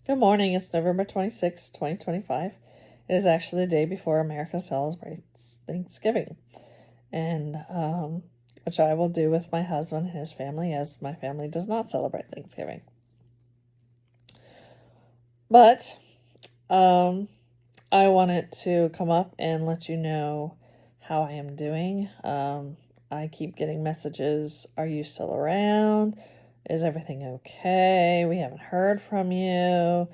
Good morning. It's November 26, 2025. It is actually the day before America celebrates Thanksgiving, and which I will do with my husband and his family, as my family does not celebrate Thanksgiving. But I wanted to come up and let you know how I am doing. I keep getting messages, are you still around? Is everything okay? We haven't heard from you.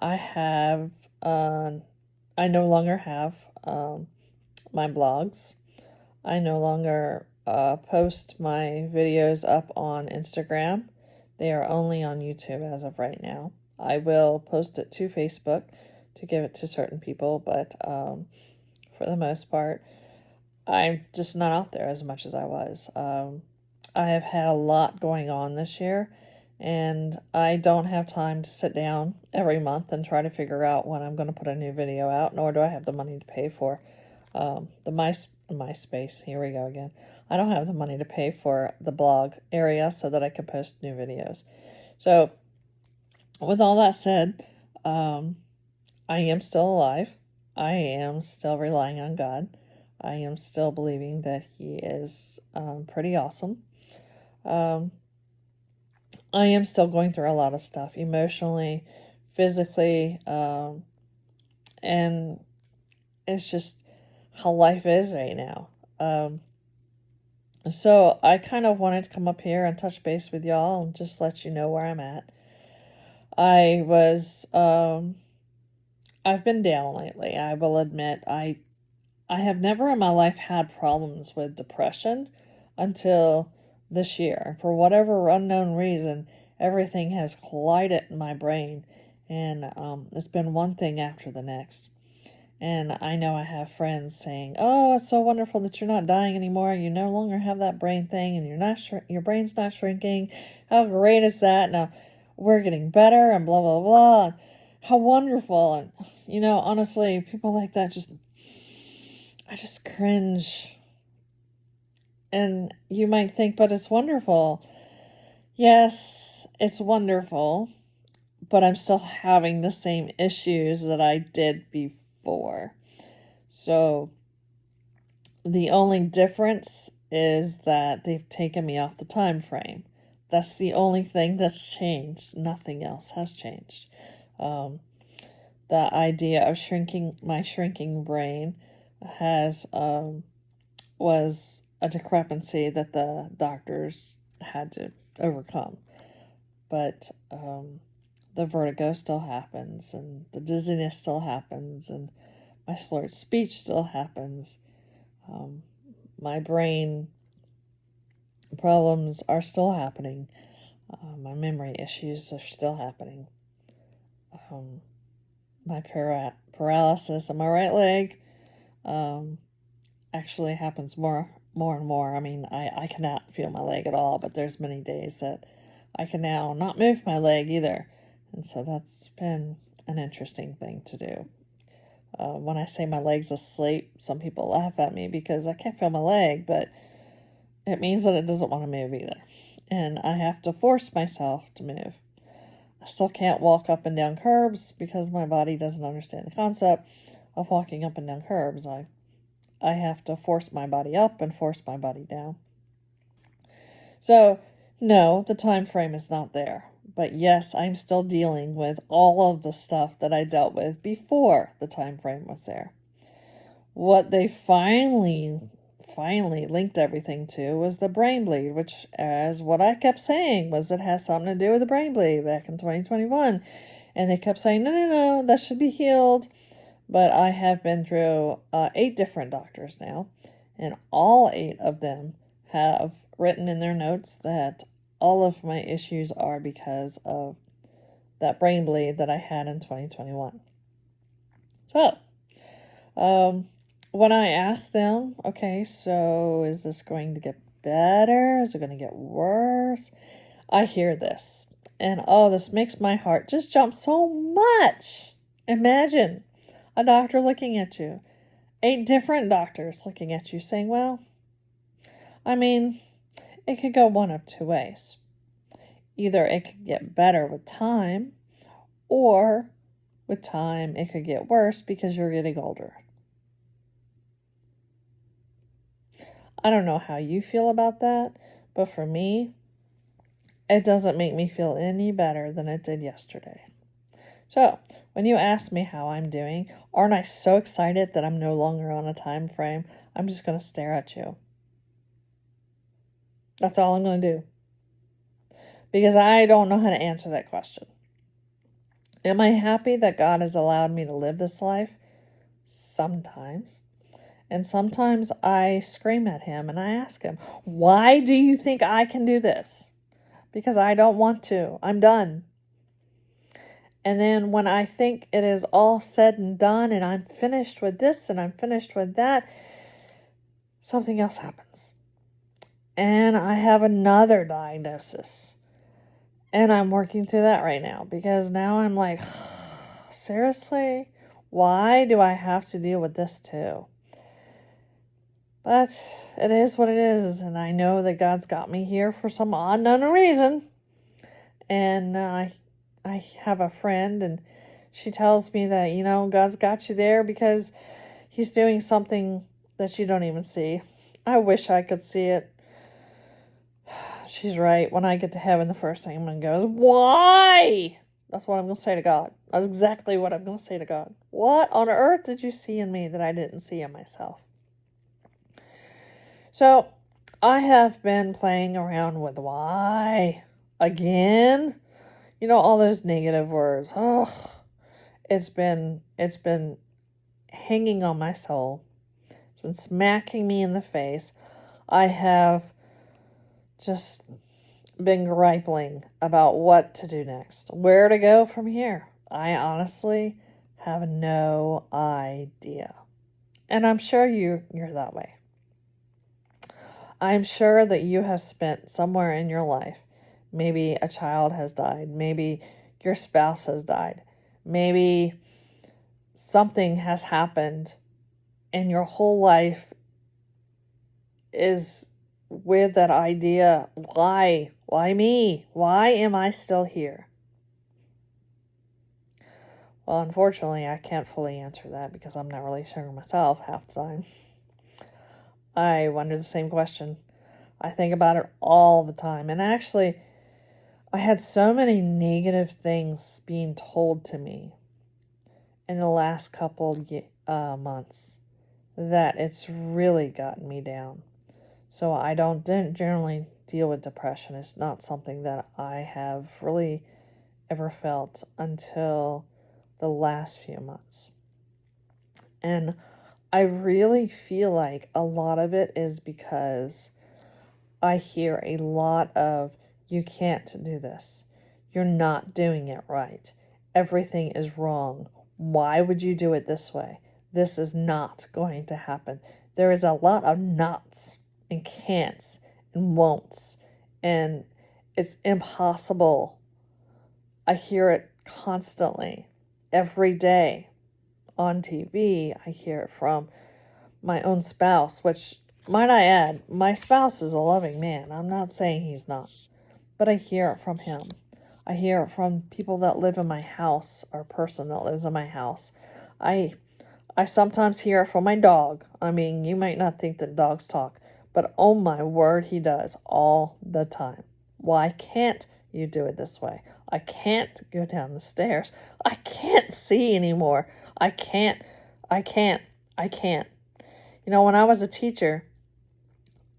I no longer have my blogs. I no longer post my videos up on Instagram. They are only on YouTube as of right now. I will post it to Facebook to give it to certain people, but for the most part, I'm just not out there as much as I was. I have had a lot going on this year, and I don't have time to sit down every month and try to figure out when I'm going to put a new video out, nor do I have the money to pay for the MySpace. Here we go again. I don't have the money to pay for the blog area so that I can post new videos. So, with all that said, I am still alive. I am still relying on God. I am still believing that He is pretty awesome. I am still going through a lot of stuff emotionally, physically, and it's just how life is right now. So I kind of wanted to come up here and touch base with y'all and just let you know where I'm at. I've been down lately. I will admit, I have never in my life had problems with depression until this year. For whatever unknown reason, everything has collided in my brain, and it's been one thing after the next. And I know I have friends saying, "Oh, it's so wonderful that you're not dying anymore. You no longer have that brain thing, and your brain's not shrinking. How great is that? Now we're getting better, and blah blah blah. How wonderful!" And honestly, people like that I just cringe. And you might think, but it's wonderful. Yes, it's wonderful, but I'm still having the same issues that I did before. So the only difference is that they've taken me off the time frame. That's the only thing that's changed. Nothing else has changed. The idea of my shrinking brain was a discrepancy that the doctors had to overcome. But the vertigo still happens, and the dizziness still happens, and my slurred speech still happens. My brain problems are still happening. My memory issues are still happening. My paralysis on my right leg actually happens more and more. I mean, I cannot feel my leg at all, but there's many days that I can now not move my leg either. And so that's been an interesting thing to do. When I say my leg's asleep, some people laugh at me because I can't feel my leg, but it means that it doesn't want to move either. And I have to force myself to move. I still can't walk up and down curbs because my body doesn't understand the concept of walking up and down curbs. I have to force my body up and force my body down. So, no, the time frame is not there. But yes, I'm still dealing with all of the stuff that I dealt with before the time frame was there. What they finally linked everything to was the brain bleed, which, as what I kept saying, was it has something to do with the brain bleed back in 2021. And they kept saying, no, that should be healed. But I have been through 8 different doctors now, and all 8 of them have written in their notes that all of my issues are because of that brain bleed that I had in 2021. So, when I asked them, okay, so is this going to get better? Is it going to get worse? I hear this, and this makes my heart just jump so much. Imagine a doctor looking at you, 8 different doctors looking at you saying, well, I mean, it could go one of 2 ways. Either it could get better with time, or with time, it could get worse because you're getting older. I don't know how you feel about that, but for me, it doesn't make me feel any better than it did yesterday. So, when you ask me how I'm doing, aren't I so excited that I'm no longer on a time frame? I'm just going to stare at you. That's all I'm going to do. Because I don't know how to answer that question. Am I happy that God has allowed me to live this life? Sometimes. And sometimes I scream at him and I ask him, why do you think I can do this? Because I don't want to. I'm done. And then when I think it is all said and done and I'm finished with this and I'm finished with that, something else happens. And I have another diagnosis. And I'm working through that right now because now I'm like, seriously? Why do I have to deal with this too? But it is what it is, and I know that God's got me here for some unknown reason. And I have a friend, and she tells me that, God's got you there because he's doing something that you don't even see. I wish I could see it. She's right. When I get to heaven, the first thing I'm going to go is, why? That's what I'm going to say to God. That's exactly what I'm going to say to God. What on earth did you see in me that I didn't see in myself? So, I have been playing around with why again. All those negative words. Oh, it's been hanging on my soul. It's been smacking me in the face. I have just been griping about what to do next, where to go from here. I honestly have no idea. And I'm sure you're that way. I'm sure that you have spent somewhere in your life, maybe a child has died, maybe your spouse has died, maybe something has happened and your whole life is with that idea, why me? Why am I still here? Well, unfortunately, I can't fully answer that because I'm not really sure myself half the time. I wonder the same question. I think about it all the time. And actually, I had so many negative things being told to me in the last couple months that it's really gotten me down. So I don't generally deal with depression. It's not something that I have really ever felt until the last few months. And I really feel like a lot of it is because I hear a lot of, you can't do this. You're not doing it right. Everything is wrong. Why would you do it this way? This is not going to happen. There is a lot of nots and can'ts and won'ts, and it's impossible. I hear it constantly, every day on TV. I hear it from my own spouse, which, might I add, my spouse is a loving man. I'm not saying he's not, but I hear it from him. I hear it from people that live in my house, or a person that lives in my house. I sometimes hear it from my dog. I mean, you might not think that dogs talk, but oh my word, he does all the time. Why can't you do it this way? I can't go down the stairs. I can't see anymore. I can't. When I was a teacher,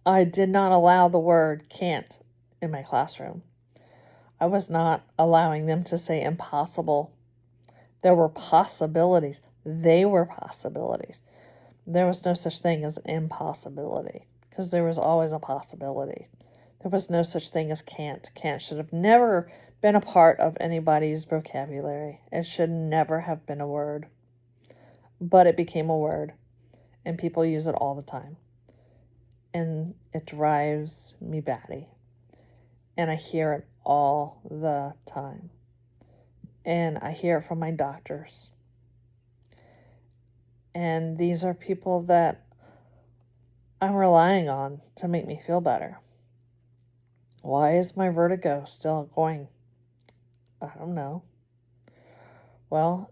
I did not allow the word can't in my classroom. I was not allowing them to say impossible. There were possibilities. They were possibilities. There was no such thing as impossibility, because there was always a possibility. There was no such thing as can't. Can't should have never been a part of anybody's vocabulary. It should never have been a word. But it became a word, and people use it all the time. And it drives me batty. And I hear it all the time. And I hear it from my doctors. And these are people that I'm relying on to make me feel better. Why is my vertigo still going? I don't know. Well,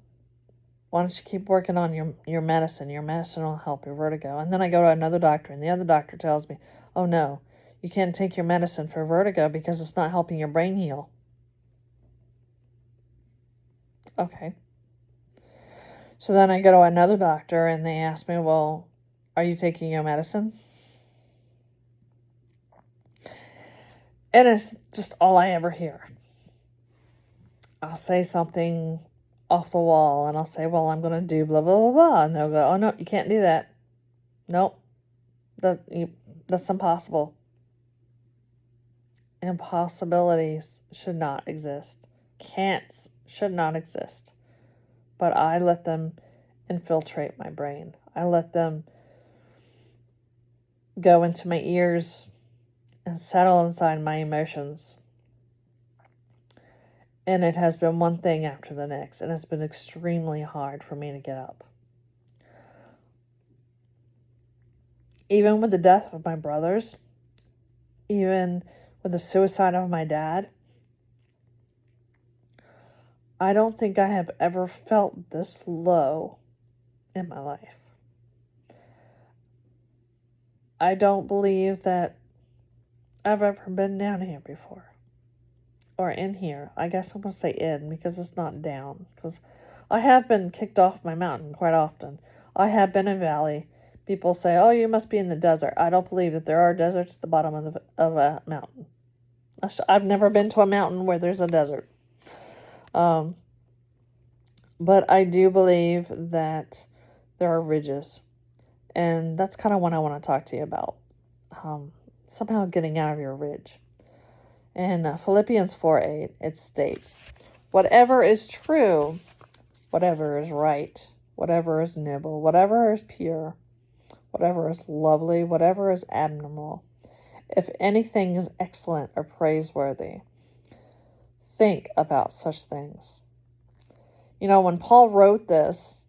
why don't you keep working on your medicine? Your medicine will help your vertigo. And then I go to another doctor, and the other doctor tells me, oh no, you can't take your medicine for vertigo because it's not helping your brain heal. Okay. So then I go to another doctor, and they ask me, well, are you taking your medicine? And it's just all I ever hear. I'll say something off the wall, and I'll say, well, I'm going to do blah, blah, blah, blah. And they'll go, oh, no, you can't do that. Nope. That's impossible. Impossibilities should not exist. Can'ts should not exist. But I let them infiltrate my brain. I let them go into my ears and settle inside my emotions. And it has been one thing after the next, and it's been extremely hard for me to get up. Even with the death of my brothers, even with the suicide of my dad, I don't think I have ever felt this low in my life. I don't believe that I've ever been down here before. Or in here. I guess I'm going to say in because it's not down. Because I have been kicked off my mountain quite often. I have been in valley. People say, oh, you must be in the desert. I don't believe that there are deserts at the bottom of a mountain. I've never been to a mountain where there's a desert. But I do believe that there are ridges. And that's kind of what I want to talk to you about. Somehow getting out of your ridge. In Philippians 4:8, it states, whatever is true, whatever is right, whatever is noble, whatever is pure, whatever is lovely, whatever is admirable, if anything is excellent or praiseworthy, think about such things. You know, when Paul wrote this,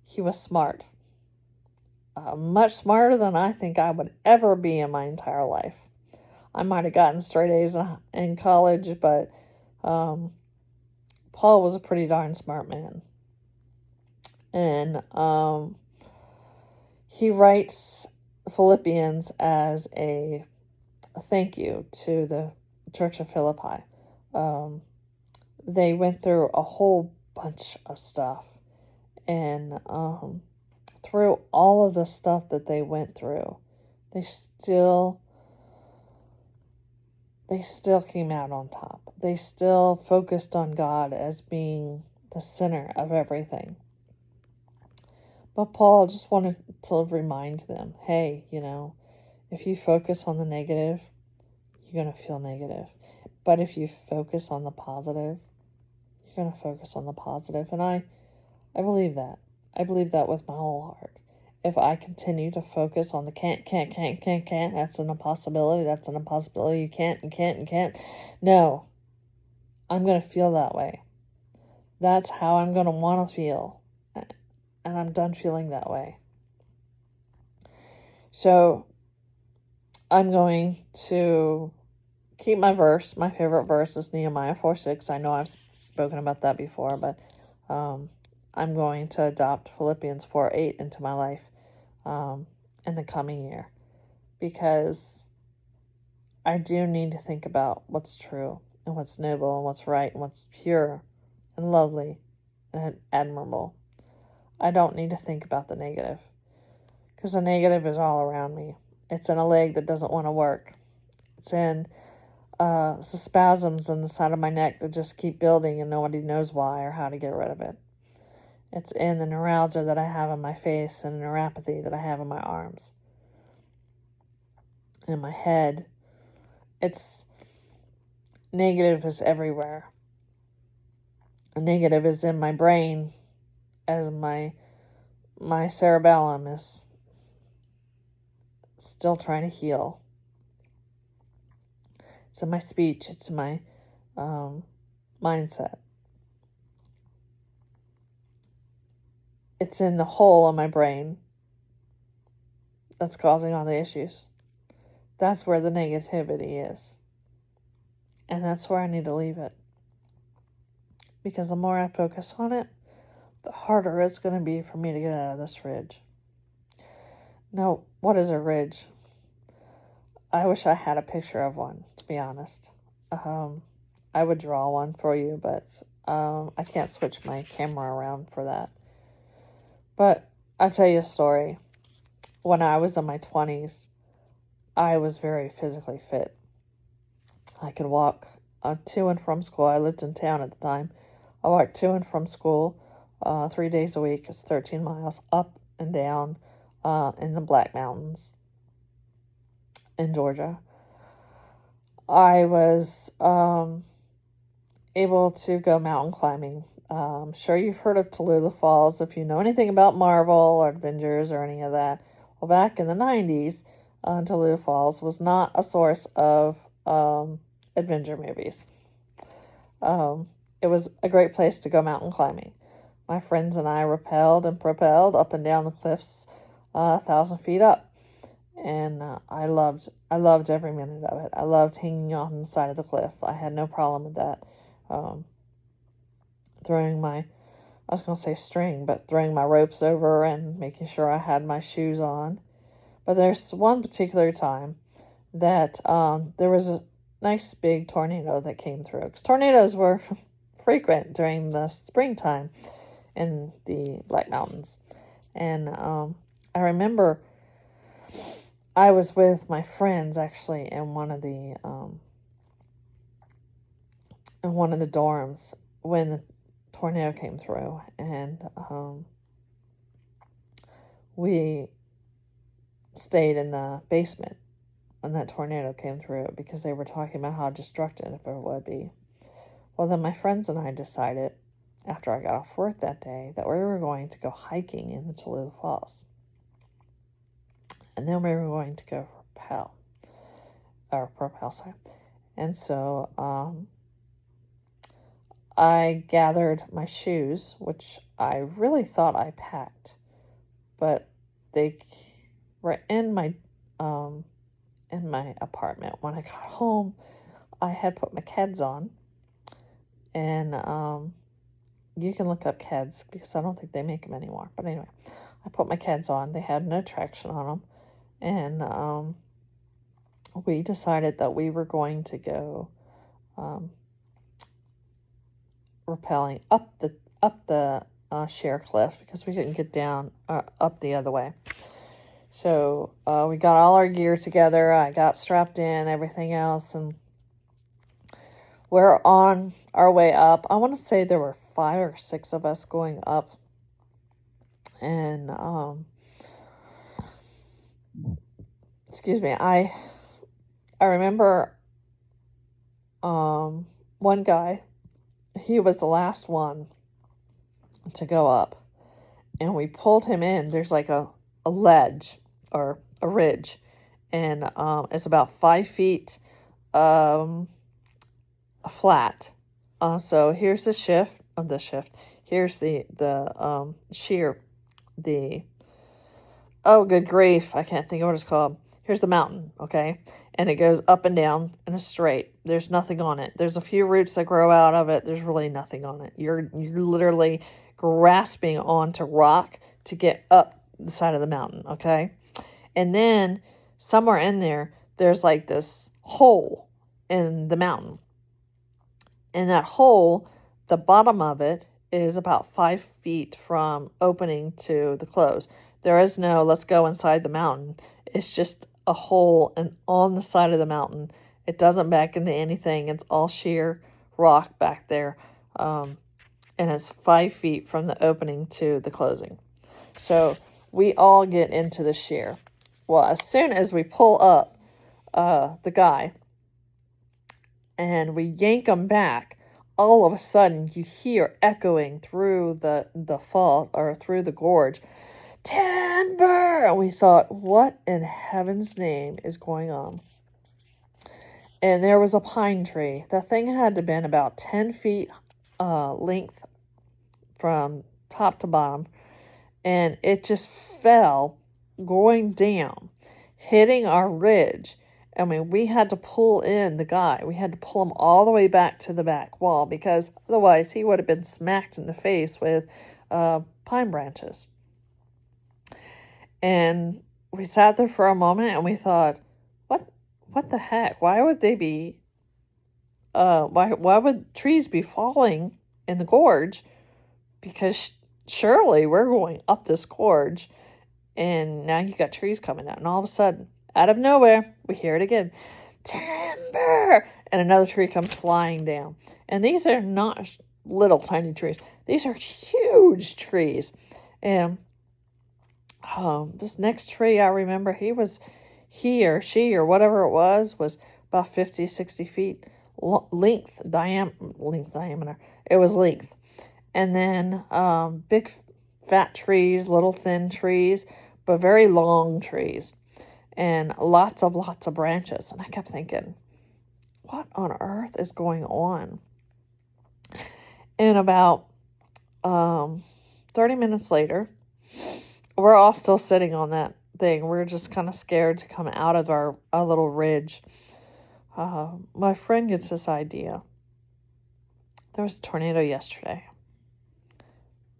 he was smart. Much smarter than I think I would ever be in my entire life. I might have gotten straight A's in college, but Paul was a pretty darn smart man. And he writes Philippians as a thank you to the Church of Philippi. They went through a whole bunch of stuff. And through all of the stuff that they went through, they still came out on top. They still focused on God as being the center of everything. But Paul just wanted to remind them, hey, you know, if you focus on the negative, you're going to feel negative. But if you focus on the positive, you're going to focus on the positive. And I believe that. I believe that with my whole heart. If I continue to focus on the can't, that's an impossibility, you can't. No, I'm going to feel that way. That's how I'm going to want to feel. And I'm done feeling that way. So, I'm going to keep my verse. My favorite verse is Nehemiah 4:6. I know I've spoken about that before, but I'm going to adopt Philippians 4:8 into my life in the coming year, because I do need to think about what's true and what's noble and what's right and what's pure and lovely and admirable. I don't need to think about the negative, because the negative is all around me. It's in a leg that doesn't want to work. It's in the spasms in the side of my neck that just keep building and nobody knows why or how to get rid of it. It's in the neuralgia that I have in my face and the neuropathy that I have in my arms. In my head. It's negative is everywhere. Negative is in my brain, as my cerebellum is still trying to heal. It's in my speech. It's in my mindset. It's in the hole in my brain that's causing all the issues. That's where the negativity is. And that's where I need to leave it. Because the more I focus on it, the harder it's going to be for me to get out of this ridge. Now, what is a ridge? I wish I had a picture of one, to be honest. I would draw one for you, but I can't switch my camera around for that. But I'll tell you a story. When I was in my 20s, I was very physically fit. I could walk to and from school. I lived in town at the time. I walked to and from school 3 days a week. It's 13 miles up and down in the Black Mountains in Georgia. I was able to go mountain climbing. I'm sure you've heard of Tallulah Falls if you know anything about Marvel or Avengers or any of that. Well, back in the 90s, Tallulah Falls was not a source of adventure movies. It was a great place to go mountain climbing. My friends and I rappelled and propelled up and down the cliffs 1,000 feet up. And I loved every minute of it. I loved hanging on the side of the cliff. I had no problem with that. Throwing my ropes over and making sure I had my shoes on. But there's one particular time that there was a nice big tornado that came through. Because tornadoes were frequent during the springtime in the Black Mountains. And I remember I was with my friends actually in one of the dorms when the tornado came through, and we stayed in the basement when that tornado came through because they were talking about how destructive it would be. Well, then my friends and I decided after I got off work that day that we were going to go hiking in the Tallulah Falls. And then we were going to go rappel. And so I gathered my shoes, which I really thought I packed, but they were in my apartment. When I got home, I had put my Keds on, and you can look up Keds because I don't think they make them anymore. But anyway, I put my Keds on. They had no traction on them. And we decided that we were going to go rappelling up the sheer cliff because we couldn't get down up the other way. So we got all our gear together. I got strapped in, everything else, and we're on our way up. I want to say there were 5 or 6 of us going up, and excuse me, I remember one guy, he was the last one to go up, and we pulled him in. There's like a ledge or a ridge, and it's about 5 feet flat. So here's the shift. Here's the sheer. Oh, good grief! I can't think of what it's called. Here's the mountain, okay? And it goes up and down in a straight. There's nothing on it. There's a few roots that grow out of it. There's really nothing on it. You're literally grasping onto rock to get up the side of the mountain, okay? And then somewhere in there, there's like this hole in the mountain. And that hole, the bottom of it is about 5 feet from opening to the close. There is no, let's go inside the mountain. It's just a hole and on the side of the mountain. It doesn't back into anything. It's all sheer rock back there. And it's 5 feet from the opening to the closing. So we all get into the sheer. Well, as soon as we pull up the guy and we yank him back, all of a sudden you hear echoing through the fall or through the gorge, timber! And we thought, what in heaven's name is going on? And there was a pine tree. The thing had to have been about 10 feet length from top to bottom. And it just fell going down, hitting our ridge. I mean, we had to pull in the guy. We had to pull him all the way back to the back wall because otherwise he would have been smacked in the face with pine branches. And we sat there for a moment and we thought, what the heck? Why would they be, why would trees be falling in the gorge? Because surely we're going up this gorge, and now you got trees coming out, and all of a sudden, out of nowhere, we hear it again, timber, and another tree comes flying down. And these are not little tiny trees. These are huge trees. And this next tree, I remember he or she or whatever it was about 50, 60 feet diameter. It was length. And then big fat trees, little thin trees, but very long trees. And lots of branches. And I kept thinking, what on earth is going on? And about 30 minutes later, we're all still sitting on that thing. We're just kind of scared to come out of our little ridge. My friend gets this idea. There was a tornado yesterday.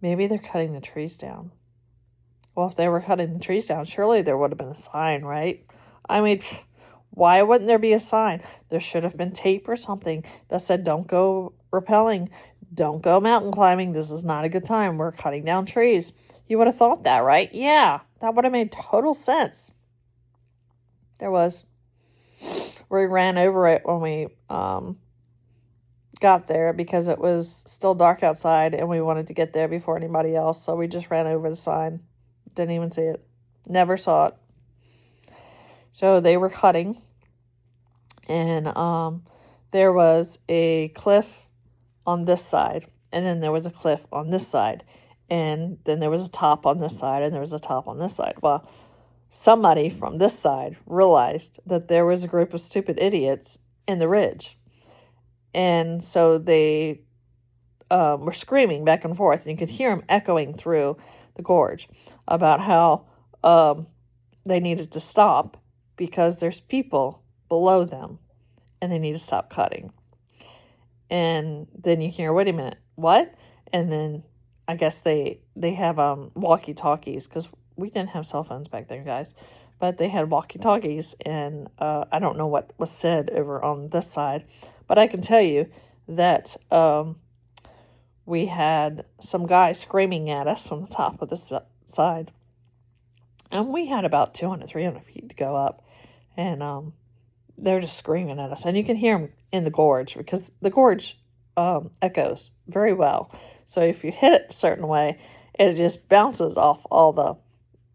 Maybe they're cutting the trees down. Well, if they were cutting the trees down, surely there would have been a sign, right? I mean, why wouldn't there be a sign? There should have been tape or something that said, don't go rappelling, don't go mountain climbing, this is not a good time, we're cutting down trees. You would have thought that, right? Yeah, that would have made total sense. There was. We ran over it when we got there because it was still dark outside and we wanted to get there before anybody else, so we just ran over the sign. Didn't even see it. Never saw it. So they were cutting, and there was a cliff on this side, and then there was a cliff on this side, and then there was a top on this side, and there was a top on this side. Well, somebody from this side realized that there was a group of stupid idiots in the ridge, and so they were screaming back and forth, and you could hear them echoing through the gorge about how they needed to stop because there's people below them and they need to stop cutting. And then you hear, wait a minute, what? And then I guess they have walkie-talkies, because we didn't have cell phones back then, guys, but they had walkie-talkies, and I don't know what was said over on this side, but I can tell you that we had some guy screaming at us from the top of this side. And we had about 200, 300 feet to go up. And they're just screaming at us. And you can hear them in the gorge, because the gorge echoes very well. So if you hit it a certain way, it just bounces off all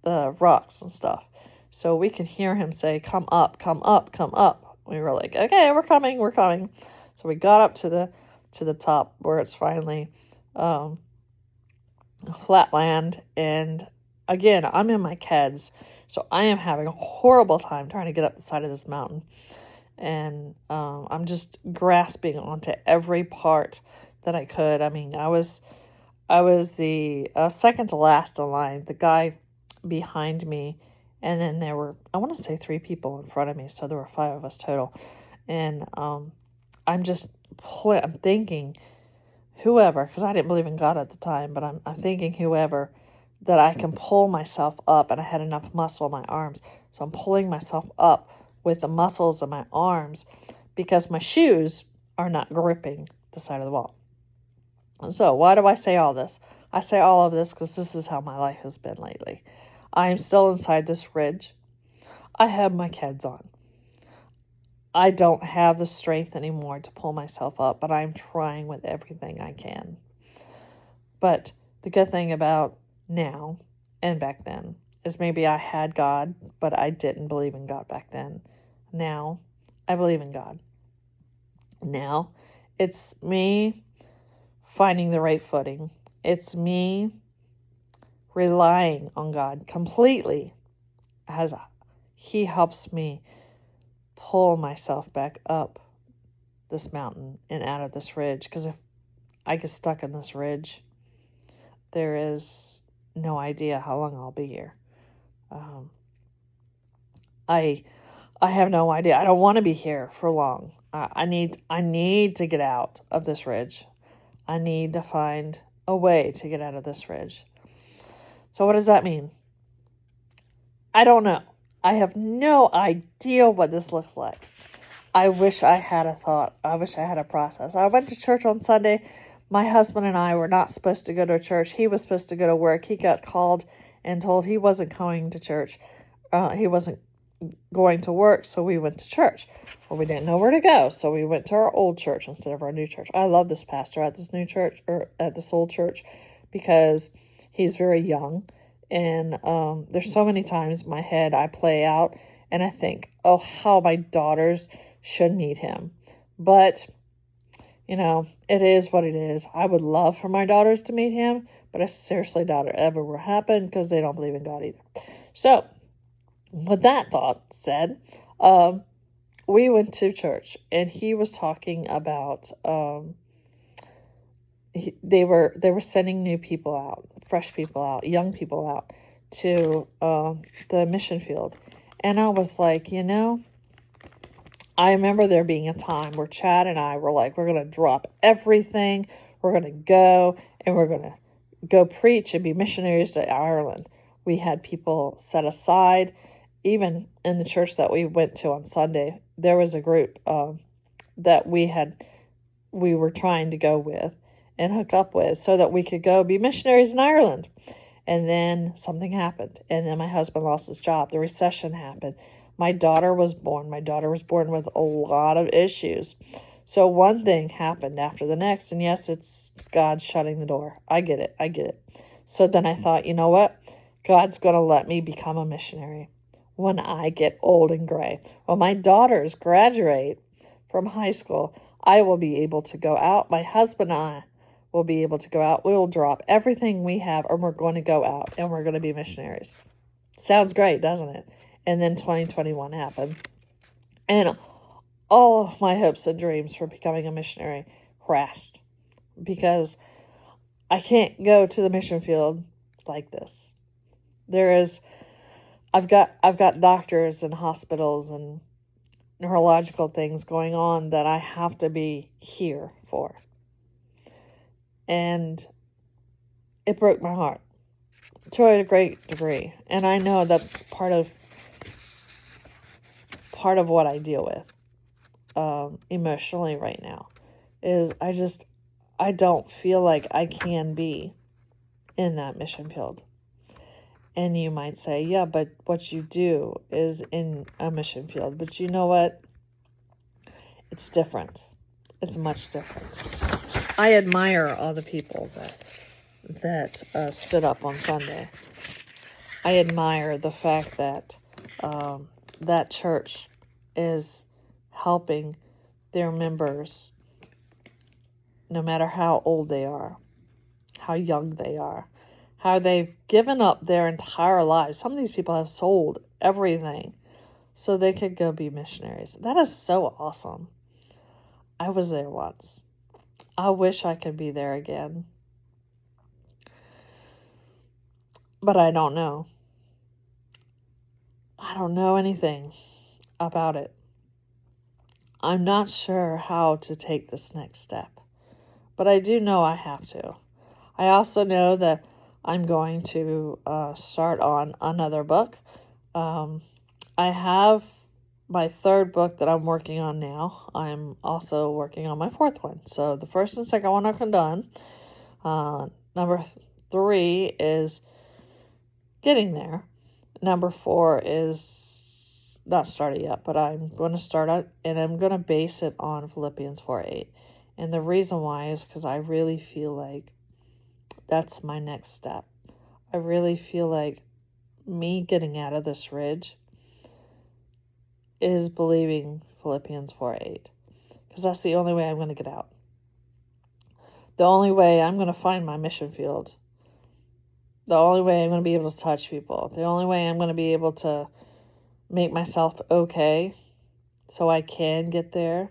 the rocks and stuff. So we could hear him say, come up, come up, come up. We were like, okay, we're coming. So we got up to the top where it's finally flat land, and again, I'm in my keds, so I am having a horrible time trying to get up the side of this mountain, and I'm just grasping onto every part that I could. I mean, I was the second to last in line, the guy behind me, and then there were, I want to say, 3 people in front of me, so there were 5 of us total, and I'm thinking, whoever, because I didn't believe in God at the time, but I'm thinking whoever, that I can pull myself up, and I had enough muscle in my arms, so I'm pulling myself up with the muscles of my arms, because my shoes are not gripping the side of the wall. And so why do I say all this? I say all of this because this is how my life has been lately. I am still inside this ridge. I have my keds on. I don't have the strength anymore to pull myself up, but I'm trying with everything I can. But the good thing about now and back then is maybe I had God, but I didn't believe in God back then. Now, I believe in God. Now, it's me finding the right footing. It's me relying on God completely as He helps me pull myself back up this mountain and out of this ridge. Because if I get stuck in this ridge, there is no idea how long I'll be here. I have no idea. I don't want to be here for long. I need to get out of this ridge. I need to find a way to get out of this ridge. So what does that mean? I don't know. I have no idea what this looks like. I wish I had a thought. I wish I had a process. I went to church on Sunday. My husband and I were not supposed to go to church. He was supposed to go to work. He got called and told he wasn't going to church. He wasn't going to work, so we went to church. Well, we didn't know where to go, so we went to our old church instead of our new church. I love this pastor at this new church, or at this old church, because he's very young. And there's so many times in my head I play out and I think, oh, how my daughters should meet him. But, it is what it is. I would love for my daughters to meet him, but I seriously doubt it ever will happen because they don't believe in God either. So, with that thought said, we went to church and he was talking about they were sending new people out, fresh people out, young people out to the mission field. And I was like, I remember there being a time where Chad and I were like, we're going to drop everything. We're going to go and we're going to go preach and be missionaries to Ireland. We had people set aside. Even in the church that we went to on Sunday, there was a group that we were trying to go with and hook up with so that we could go be missionaries in Ireland. And then something happened. And then my husband lost his job. The recession happened. My daughter was born. My daughter was born with a lot of issues. So one thing happened after the next. And yes, it's God shutting the door. I get it. So then I thought, you know what? God's going to let me become a missionary when I get old and gray. When my daughters graduate from high school, I will be able to go out. My husband and I will be able to go out. We will drop everything we have and we're going to go out and we're going to be missionaries. Sounds great, doesn't it? And then 2021 happened. And all of my hopes and dreams for becoming a missionary crashed because I can't go to the mission field like this. I've got doctors and hospitals and neurological things going on that I have to be here for. And it broke my heart to a great degree. And I know that's part of what I deal with emotionally right now is I don't feel like I can be in that mission field. And you might say, yeah, but what you do is in a mission field. But you know what? It's different. It's much different. I admire all the people that stood up on Sunday. I admire the fact that that church is helping their members, no matter how old they are, how young they are, how they've given up their entire lives. Some of these people have sold everything so they could go be missionaries. That is so awesome. I was there once. I wish I could be there again. But I don't know. I don't know anything about it. I'm not sure how to take this next step. But I do know I have to. I also know that I'm going to start on another book. I have my third book that I'm working on now. I'm also working on my fourth one. So the first and second one are done. Number 3 is getting there. Number 4 is not started yet, but I'm going to start it, and I'm going to base it on Philippians 4:8. And the reason why is because I really feel like that's my next step. I really feel like me getting out of this ridge is believing Philippians 4:8. Because that's the only way I'm going to get out. The only way I'm going to find my mission field. The only way I'm going to be able to touch people. The only way I'm going to be able to make myself okay so I can get there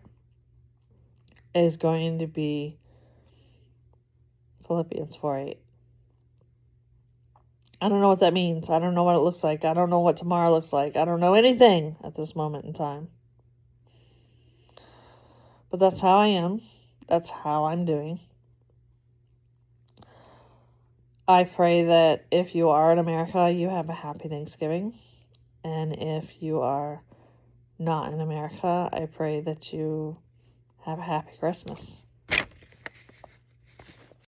is going to be Philippians 4:8. I don't know what that means. I don't know what it looks like. I don't know what tomorrow looks like. I don't know anything at this moment in time. But that's how I am. That's how I'm doing. I pray that if you are in America, you have a happy Thanksgiving. And if you are not in America, I pray that you have a happy Christmas.